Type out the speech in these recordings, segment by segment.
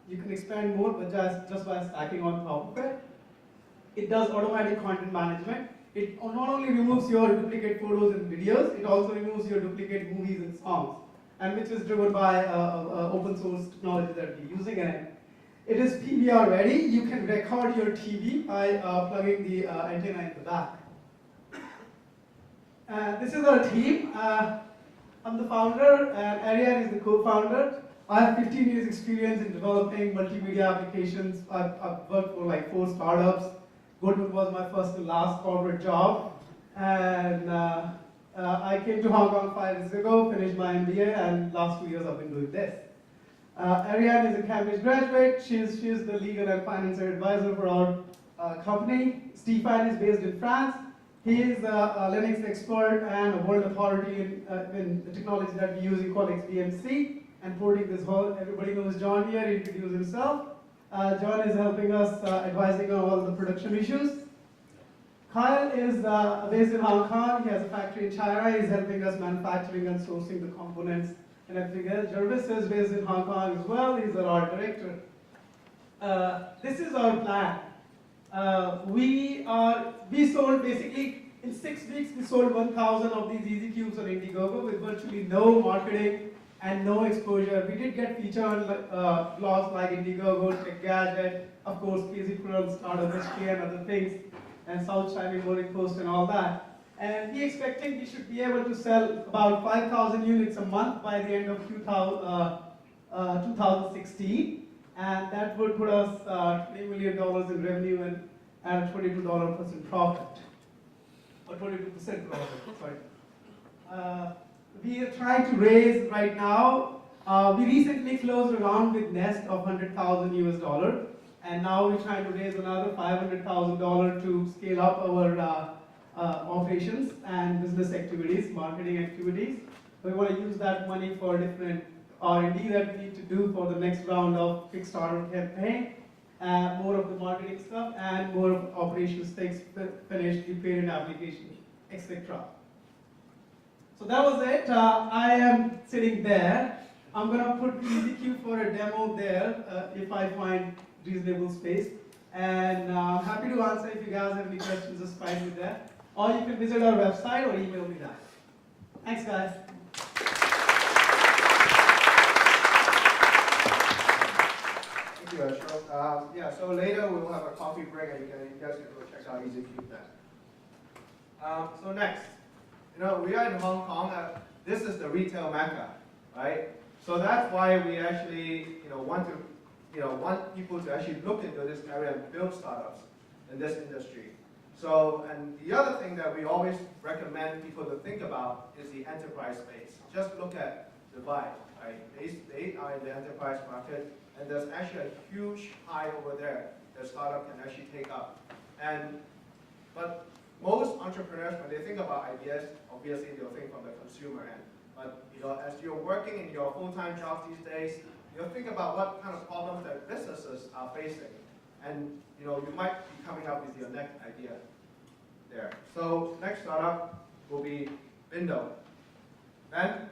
You can expand more, but just by stacking on top of it. It does automatic content management. It not only removes your duplicate photos and videos, it also removes your duplicate movies and songs, and which is driven by open source technology that we're using in it. It is PVR ready. You can record your TV by plugging the antenna in the back. This is our team. I'm the founder, and Ariane is the co-founder. I have 15 years experience in developing multimedia applications. I've worked for like 4 startups. Goodwood was my first and last corporate job. And I came to Hong Kong 5 years ago, finished my MBA, and last 2 years I've been doing this. Ariane is a Cambridge graduate. She's the legal and financial advisor for our company. Stefan is based in France. He is a Linux expert and a world authority in the technology that we use. We call XBMC. And porting this whole, everybody knows John here, introduce himself. John is helping us advising on all the production issues. Kyle is based in Hong Kong. He has a factory in China. He's helping us manufacturing and sourcing the components and everything else. Jervis is based in Hong Kong as well. He's our art director. This is our plan. We sold basically, in 6 weeks, we sold 1,000 of these EzeeCubes on Indiegogo with virtually no marketing and no exposure. We did get featured on blogs like Indiegogo, Tech Gadget, of course, Casey from StartupsHK and other things, and South China Morning Post and all that. And we're expecting we should be able to sell about 5,000 units a month by the end of 2016. And that would put us $20 million in revenue and a $22% profit. Or 22% profit, sorry. We are trying to raise right now. We recently closed a round with Nest of $100,000 US, and now we're trying to raise another $500,000 to scale up our operations and business activities, marketing activities. We want to use that money for different R&D that we need to do for the next round of Kickstarter campaign, more of the marketing stuff, and more of operations things, finished, repaired application, etc. So that was it. I am sitting there. I'm going to put the EzeeCube for a demo there if I find reasonable space. And I'm happy to answer if you guys have any questions, just fine with that. Or you can visit our website or email me that. Thanks, guys. Thank you, Ashok. Yeah, so later we will have a coffee break and you guys can go check out EzeeCube then. So next. You know, we are in Hong Kong. This is the retail mecca, right? So that's why we actually, want people to actually look into this area and build startups in this industry. So, and the other thing that we always recommend people to think about is the enterprise space. Just look at the Vibe, right? They are in the enterprise market, and there's actually a huge pie over there that startup can actually take up. But most entrepreneurs, when they think about ideas, obviously they'll think from the consumer end. But as you're working in your full-time job these days, you'll think about what kind of problems that businesses are facing, and you might be coming up with your next idea there. So next startup will be Bindo. Ben?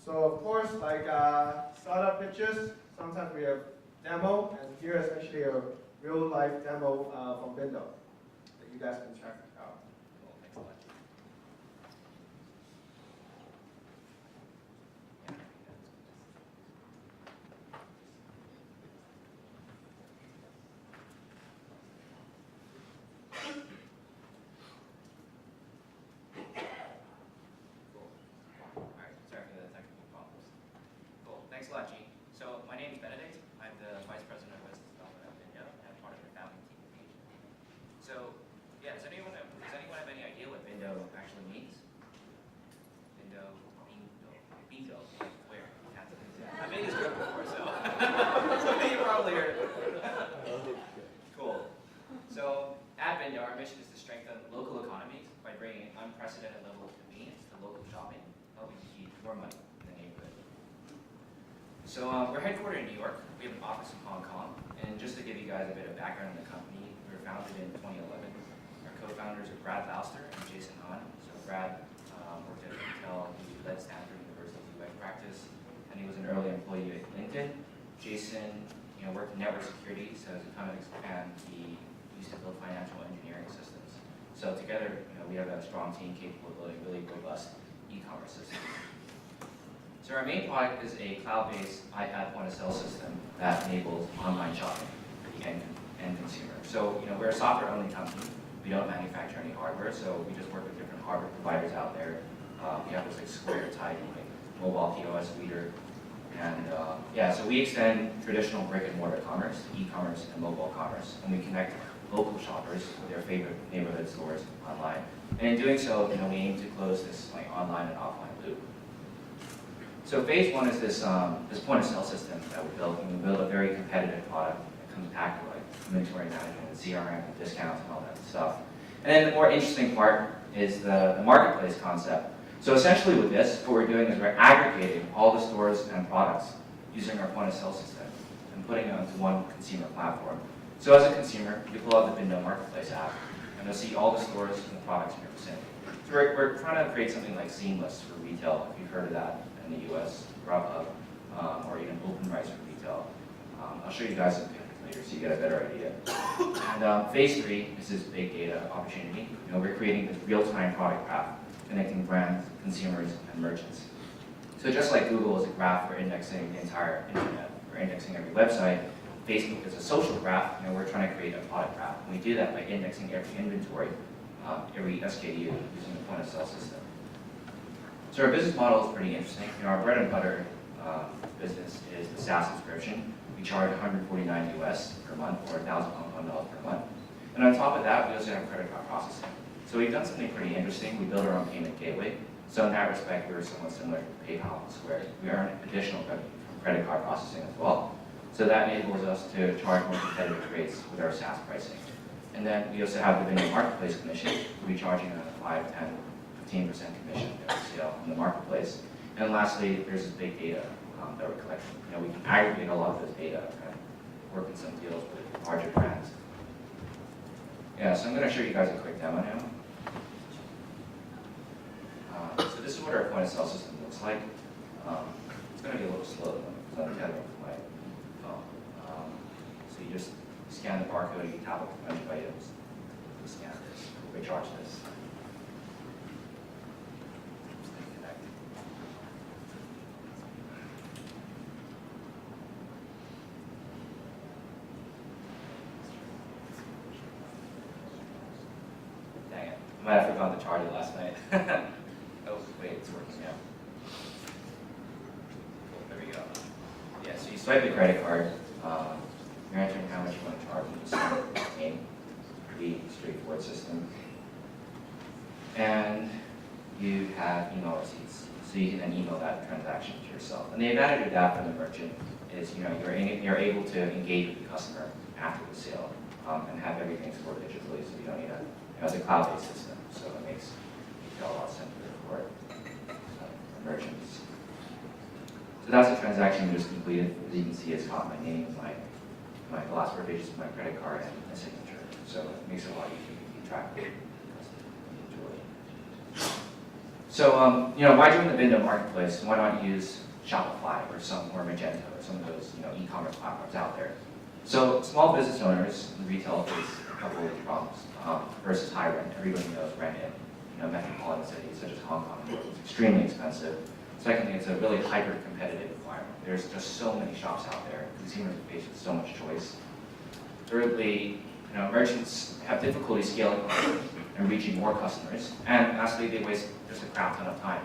So of course, like startup pitches, sometimes we have demo, and here is actually a real life demo from Bindo that you guys can check out. Cool, thanks a lot. Thanks a lot, Gene. So my name is Benedict. I'm the Vice President of Business Development at Bindo, and I'm part of the founding team of Asia. So yeah, does anyone So we're headquartered in New York. We have an office in Hong Kong. And just to give you guys a bit of background on the company, we were founded in 2011. Our co-founders are Brad Lauster and Jason Han. So Brad worked at Intel. He led Stanford University's UX practice, and he was an early employee at LinkedIn. Jason, worked in network security, so has a ton of experience. He used to build financial engineering systems. So together, we have a strong team capable of building really robust e-commerce systems. So our main product is a cloud-based iPad point-of-sale system that enables online shopping for the end consumer. So we're a software-only company. We don't manufacture any hardware, so we just work with different hardware providers out there. We have this like Square type, like mobile POS leader. And so we extend traditional brick-and-mortar commerce, e-commerce, and mobile commerce, and we connect local shoppers with their favorite neighborhood stores online. And in doing so, we aim to close this like online and offline loop. So phase one is this point-of-sale system that we built, and we build a very competitive product that comes packed with like inventory management, and CRM, and discounts, and all that stuff. And then the more interesting part is the marketplace concept. So essentially with this, what we're doing is we're aggregating all the stores and products using our point-of-sale system and putting it onto one consumer platform. So as a consumer, you pull out the Bindo marketplace app, and you'll see all the stores and the products in your vicinity. So we're trying to create something like seamless for retail, if you've heard of that in the US, Grubhub, or even OpenRice for retail. I'll show you guys some pictures later so you get a better idea. And phase three is this big data opportunity. We're creating this real-time product graph, connecting brands, consumers, and merchants. So just like Google is a graph for indexing the entire internet, or indexing every website, Facebook is a social graph, we're trying to create a product graph. And we do that by indexing every inventory, every SKU, using the point-of-sale system. So our business model is pretty interesting. Our bread and butter business is the SaaS subscription. We charge $149 US per month, or $1,000 Hong Kong dollars per month. And on top of that, we also have credit card processing. So we've done something pretty interesting. We built our own payment gateway. So in that respect, we're somewhat similar to PayPal and Square. We earn additional revenue from credit card processing as well. So that enables us to charge more competitive rates with our SaaS pricing. And then we also have the Bindo marketplace commission. We'll be charging a 5, 10, 15% commission every sale in the marketplace. And lastly, there's this big data that we're collecting. We can aggregate a lot of this data and work in some deals with larger brands. Yeah, so I'm going to show you guys a quick demo now. So this is what our point-of-sale system looks like. It's going to be a little slow because I'm tethering with my phone. So you just scan the barcode, you tap up a bunch of items, you scan this, we charge this. Connect. Dang it, I might have forgotten to charge it last night. Oh, wait, it's working now. There we go. Yeah, so you swipe the credit card, you're entering how much you want to charge, and you send the name. Pretty straightforward system. And you have email receipts, so you can then email that transaction to yourself. And the advantage of that for the merchant is, you're able to engage with the customer after the sale and have everything stored digitally, so you don't need it's a cloud-based system, so it makes it a lot simpler for merchants. So that's the transaction we just completed. As you can see, it's got my name, my last four digits of my credit card, and my signature. So it makes it a lot easier to keep track of it. So, why join the Bindo marketplace? Why not use Shopify or Magento or some of those, e-commerce platforms out there? So, small business owners in retail face a couple of problems versus high rent. Everybody knows rent in, metropolitan cities such as Hong Kong is extremely expensive. Secondly, it's a really hyper-competitive environment. There's just so many shops out there. Consumers are faced with so much choice. Thirdly, merchants have difficulty scaling and reaching more customers. And lastly, they waste just a crap ton of time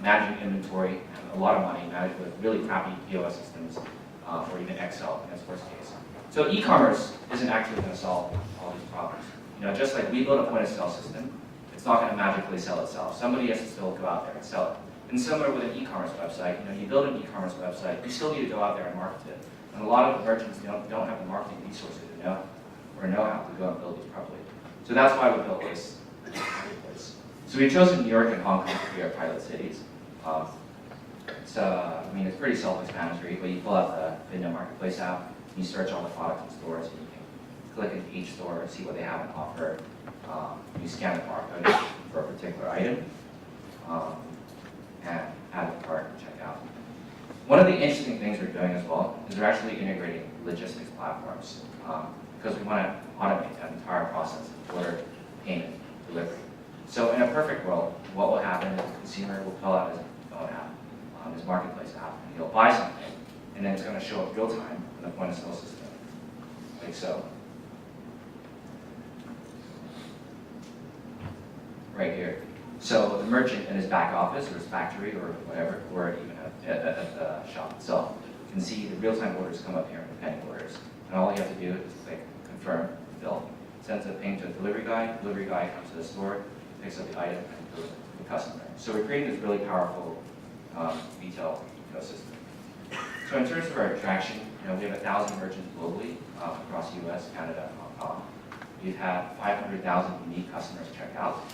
managing inventory and a lot of money managed with really crappy POS systems or even Excel in its worst case. So e-commerce isn't actually going to solve all these problems. Just like we build a point-of-sale system, it's not going to magically sell itself. Somebody has to still go out there and sell it. And similar with an e-commerce website, you build an e-commerce website, you still need to go out there and market it. And a lot of the merchants don't have the marketing resources to know how to go and build these properly. So that's why we built this marketplace. So we've chosen New York and Hong Kong to be our pilot cities. It's, I mean, it's pretty self-explanatory, but you pull out the Bindo Marketplace app, you search all the products and stores, and you can click into each store and see what they have on offer. You scan the barcode for a particular item, and add the cart and check out. One of the interesting things we're doing as well is we're actually integrating logistics platforms because we want to automate that entire process of order, payment, delivery. So in a perfect world, what will happen is the consumer will pull out his phone app, his marketplace app, and he'll buy something, and then it's going to show up real time in the point of sale system, like so. Right here. So the merchant in his back office or his factory or whatever, or even at the shop itself, can see the real-time orders come up here in the pending orders. And all you have to do is click confirm, fill. Sends a ping to the delivery guy comes to the store, picks up the item, and goes to the customer. So we're creating this really powerful retail ecosystem. So in terms of our traction, we have 1,000 merchants globally across US, Canada, and Hong Kong. We've had 500,000 unique customers check out.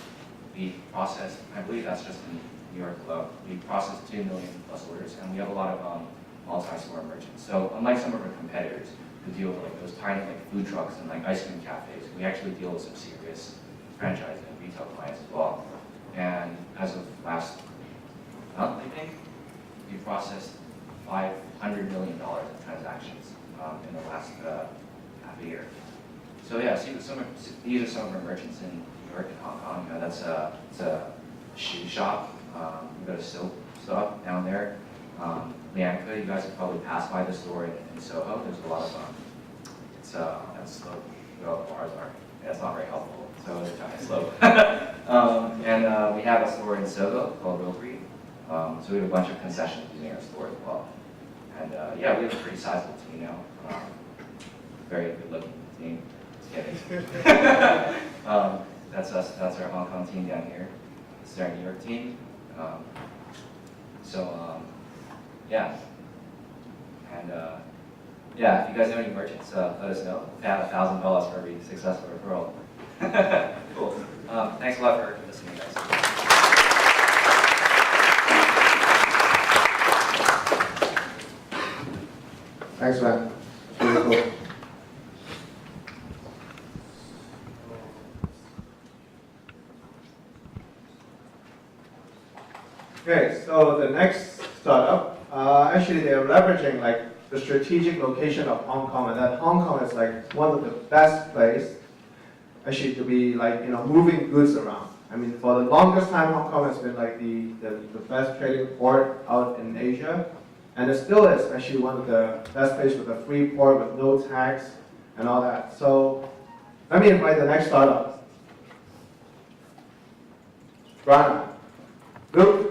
We processed, I believe that's just in New York alone, we processed 2 million plus orders, and we have a lot of multi-store merchants. So unlike some of our competitors who deal with like those tiny like food trucks and like ice cream cafes, we actually deal with some serious franchise and retail clients as well. And as of last month, I think, we processed $500 million in transactions in the last half a year. So yeah, see, these are some of our merchants in New York and Hong Kong. It's a shoe shop. We've got a soap shop down there. Lianca, you guys have probably passed by the store in Soho. There's a lot of that's slope where all the bars are. Yeah, it's not very helpful. So it's a giant slope. And we have a store in Soho called Wilbury. So we have a bunch of concessions using our store as well. And yeah, we have a pretty sizable team now. Very good looking team. Just kidding. That's us. That's our Hong Kong team down here. This is our New York team. Yeah. And yeah, if you guys know any merchants, let us know. We'll pay out $1,000 for every successful referral. Cool. Thanks a lot for listening, guys. Thanks, man. That's really cool. Okay, so the next startup, actually they're leveraging like the strategic location of Hong Kong, and that Hong Kong is like one of the best places actually to be like, moving goods around. I mean, for the longest time, Hong Kong has been like the best trading port out in Asia, and it still is actually one of the best places with a free port with no tax and all that. So let me invite the next startup, GRANA. Luke.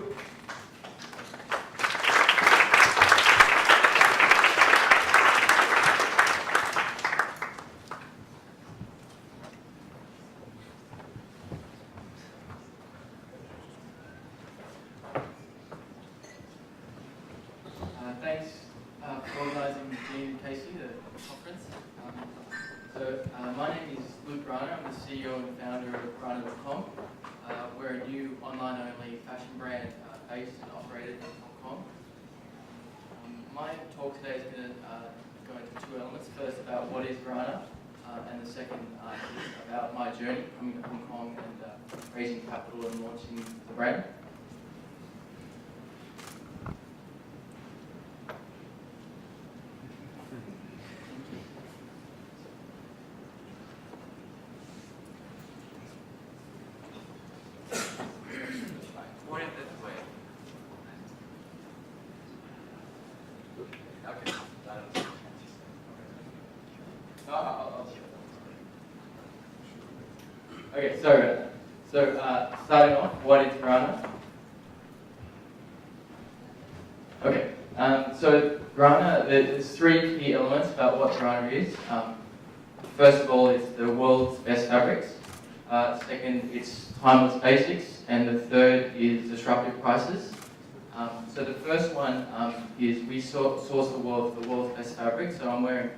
Thanks for organising Gene and Casey, the conference. My name is Luke GRANA. I'm the CEO and founder of GRANA.com. We're a new online-only fashion brand based and operated in Hong Kong. My talk today is going to go into two elements. First, about what is GRANA, and the second is about my journey coming to Hong Kong and raising capital and launching the brand. Okay, so starting off, what is GRANA? Okay, so GRANA, there's three key elements about what GRANA is. First of all, it's the world's best fabrics. Second, it's timeless basics. And the third is disruptive prices. So the first one is we source the world's best fabric. So I'm wearing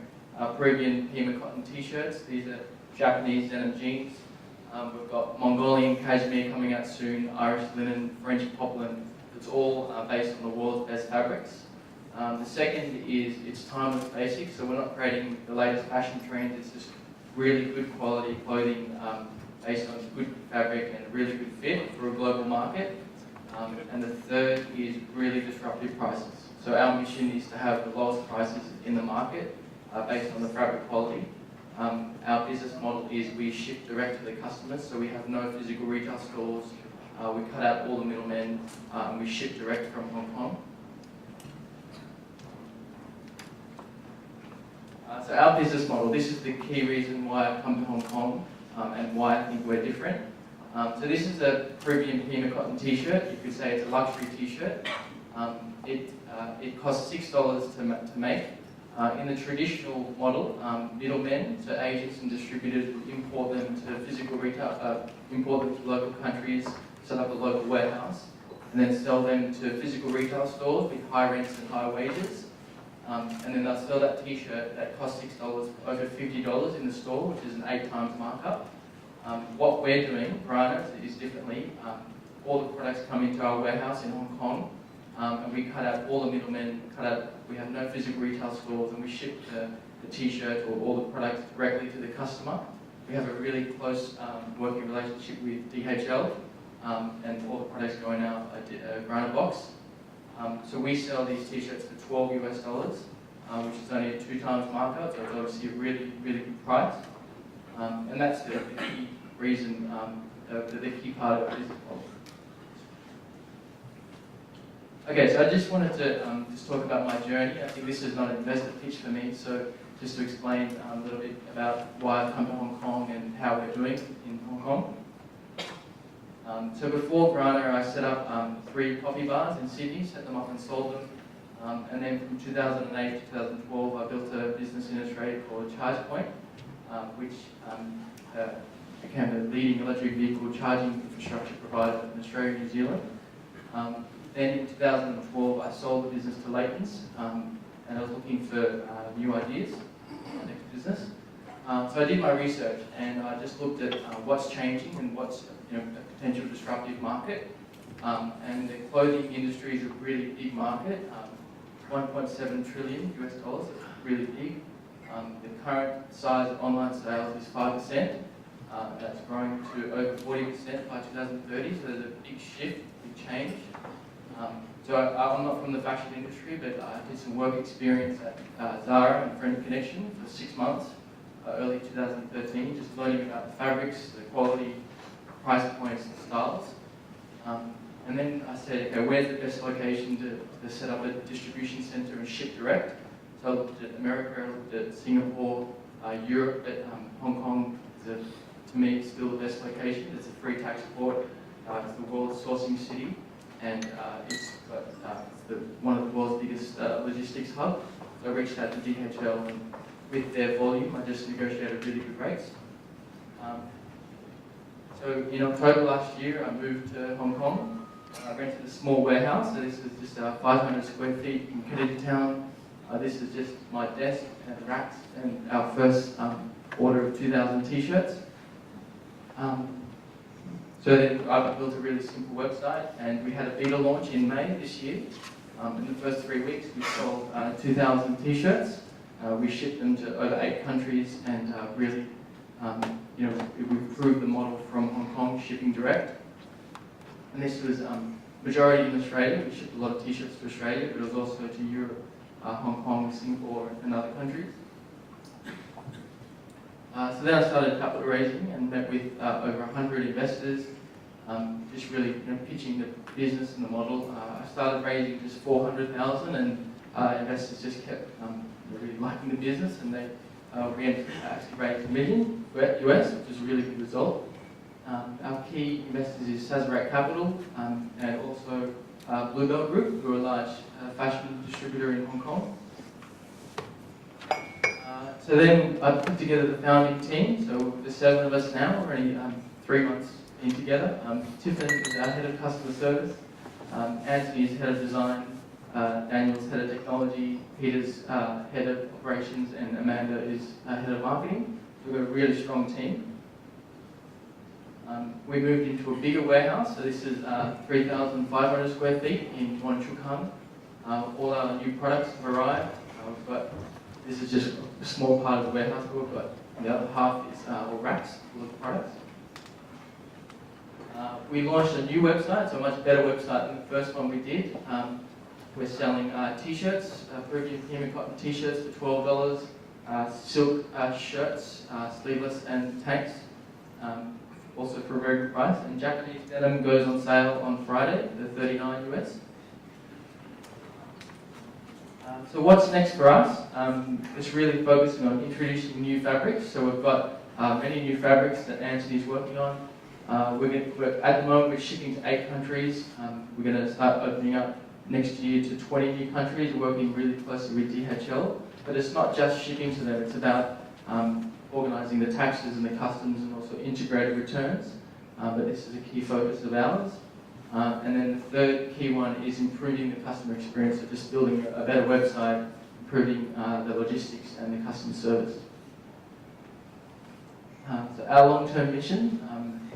Peruvian Pima cotton t-shirts. These are Japanese denim jeans. We've got Mongolian cashmere coming out soon, Irish linen, French poplin, the it's all based on the world's best fabrics. The second is it's timeless basics, so we're not creating the latest fashion trends, it's just really good quality clothing based on good fabric and really good fit for a global market. And the third is really disruptive prices. So our mission is to have the lowest prices in the market based on the fabric quality. Our business model is we ship direct to the customers, so we have no physical retail stores. We cut out all the middlemen, and we ship direct from Hong Kong. So our business model, this is the key reason why I come to Hong Kong and why I think we're different. So this is a Peruvian Pima cotton t-shirt. You could say it's a luxury t-shirt. It costs $6 to make. In the traditional model, middlemen, so agents and distributors would import them to physical retail, import them to local countries, set up a local warehouse, and then sell them to physical retail stores with high rents and high wages. And then they'll sell that t-shirt that costs $6 for over $50 in the store, which is an 8 times markup. What we're doing, GRANA, is differently. All the products come into our warehouse in Hong Kong, and we cut out all the middlemen, we have no physical retail stores, and we ship the t-shirt or all the products directly to the customer. We have a really close working relationship with DHL, and all the products go in our GRANA box. So we sell these t-shirts for $12 US, which is only a 2 times markup, so it's obviously a really, really good price. And that's the key reason, the key part of our business model. Okay, so I just wanted to just talk about my journey. I think this is not an investor pitch for me, so just to explain a little bit about why I've come to Hong Kong and how we're doing in Hong Kong. So before GRANA, I set up 3 coffee bars in Sydney, set them up and sold them. And then from 2008 to 2012, I built a business in Australia called ChargePoint, which became the leading electric vehicle charging infrastructure provider in Australia and New Zealand. Then in 2012, I sold the business to Leighton's, and I was looking for new ideas for my next business. So I did my research, and I just looked at what's changing and what's a potential disruptive market. And the clothing industry is a really big market, 1.7 trillion US dollars, that's really big. The current size of online sales is 5%. That's growing to over 40% by 2030, so there's a big shift, big change. So I'm not from the fashion industry, but I did some work experience at Zara and Friend Connection for 6 months, early 2013, just learning about the fabrics, the quality, price points, and styles. And then I said, okay, where's the best location to set up a distribution center and ship direct? So I looked at America, I looked at Singapore, Europe, but Hong Kong is, to me, still the best location. It's a free tax port, it's the world's sourcing city, and it's one of the world's biggest logistics hub. So I reached out to DHL, and with their volume, I just negotiated really good rates. So in October last year, I moved to Hong Kong. I rented a small warehouse, so this is just 500 square feet in Kennedy Town. This is just my desk and racks and our first order of 2,000 t-shirts. So then I built a really simple website, and we had a beta launch in May this year. In the first 3 weeks, we sold 2,000 t-shirts. We shipped them to over 8 countries, and really, we improved the model from Hong Kong, shipping direct. And this was majority in Australia. We shipped a lot of t-shirts to Australia, but it was also to Europe, Hong Kong, Singapore, and other countries. So then I started capital raising and met with over 100 investors, just really pitching the business and the model. I started raising just 400,000, and investors just kept really liking the business, and they we actually raised $1 million US, which is a really good result. Our key investors is Sazerac Capital, and also Bluebell Group, who are a large fashion distributor in Hong Kong. So then I put together the founding team. So the 7 of us now, we're only 3 months in together. Tiffany is our head of customer service. Anthony is head of design. Daniel's head of technology. Peter's head of operations, and Amanda is head of marketing. So we've got a really strong team. we moved into a bigger warehouse, so this is 3,500 square feet in Chuan. All our new products have arrived, but this is just a small part of the warehouse, but the other half is all racks full of products. We launched a new website, so a much better website than the first one we did. We're selling t-shirts, Peruvian human cotton t-shirts for $12, silk shirts, sleeveless and tanks, also for a very good price. And Japanese denim goes on sale on Friday, the $39 US. So what's next for us? It's really focusing on introducing new fabrics. So we've got many new fabrics that Anthony's working on. At the moment we're shipping to 8 countries. We're going to start opening up next year to 20 new countries, working really closely with DHL. But it's not just shipping to them, it's about organising the taxes and the customs and also integrated returns. But this is a key focus of ours. And then the third key one is improving the customer experience, so just building a better website, improving the logistics and the customer service. So our long-term mission,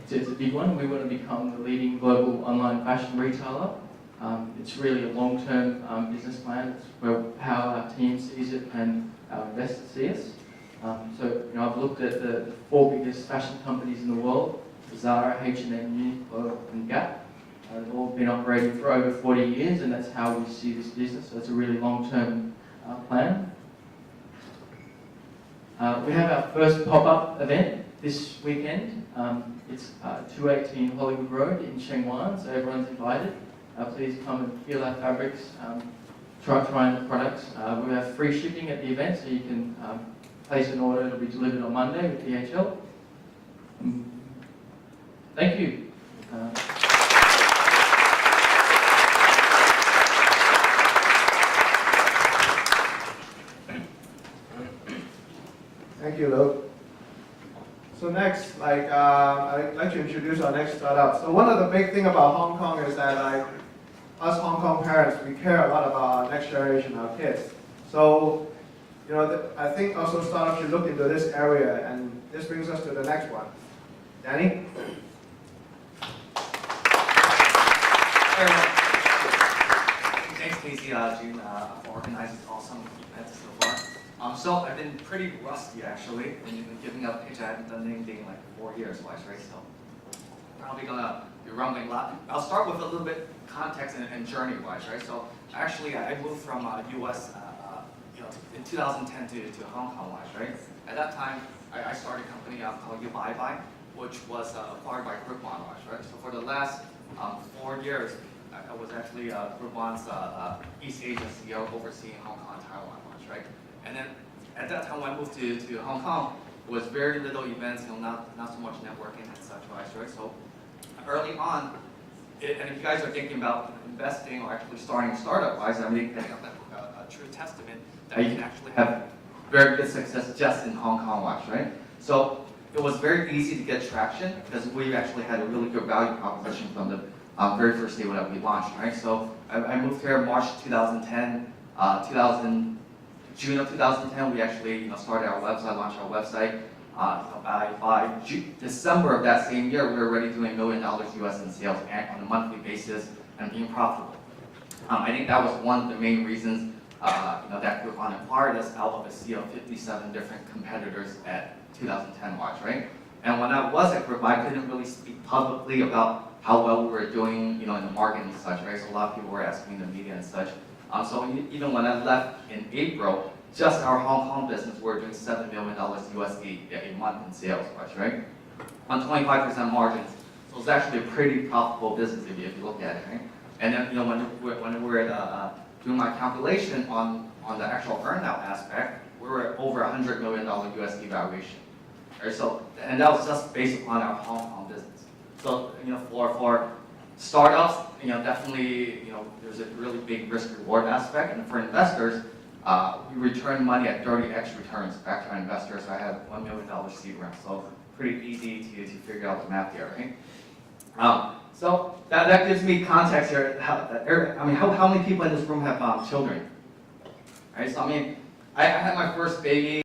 it's a big one. We want to become the leading global online fashion retailer. It's really a long-term business plan. It's how our team sees it and our investors see us. So I've looked at the 4 biggest fashion companies in the world: Zara, H&M, Uniqlo, and Gap. They've all been operating for over 40 years, and that's how we see this business. So it's a really long-term plan. We have our first pop-up event this weekend. It's 218 Hollywood Road in Shenyang, so everyone's invited. Please come and feel our fabrics, try the products. We have free shipping at the event, so you can place an order. It'll be delivered on Monday with DHL. Thank you. Thank you, Luke. So next, I'd like to introduce our next startup. So one of the big things about Hong Kong is that us Hong Kong parents, we care a lot about our next generation, our kids. So, I think also startups should look into this area, and this brings us to the next one. Danny? Thanks, Casey, June, for organizing awesome events so far. So I've been pretty rusty actually in giving up pitch. I haven't done anything in like 4 years, right? So probably gonna be rumbling a lot. I'll start with a little bit context and journey-wise, right? So actually, I moved from U.S. In 2010 to Hong Kong-wise, right? At that time, I started a company called Bye, which was acquired by Groupon, right? So for the last 4 years, I was actually Groupon's East Asia CEO overseeing Hong Kong, Taiwan, right? And then at that time when I moved to Hong Kong, it was very little events, not so much networking and such, right? So early on, and if you guys are thinking about investing or actually starting a startup-wise, I mean, a true testament that you can actually have very good success just in Hong Kong-wise, right? So it was very easy to get traction because we actually had a really good value proposition from the very first day when we launched, right? So I moved here March 2010, June of 2010, we actually started our website, launched our website. By December of that same year, we were already doing $1 million US in sales on a monthly basis and being profitable. I think that was one of the main reasons that Groupon acquired us out of a sea of 57 different competitors at 2010 March, right? And when I was at Groupon, I couldn't really speak publicly about how well we were doing, in the market and such, right? So a lot of people were asking in the media and such. So even when I left in April, just our Hong Kong business, we're doing $7 million USD a month in sales, right? On 25% margins. So it's actually a pretty profitable business if you look at it, right? And then when we were doing my calculation on the actual earnout aspect, we were at over $100 million USD valuation. Right? So, and that was just based upon our Hong Kong business. So for startups, definitely there's a really big risk reward aspect, and for investors, we return money at 30x returns back to our investors. So I have $1 million seed round, so pretty easy to figure out the math here, right? So that gives me context here. How many people in this room have children? Right? So I had my first baby.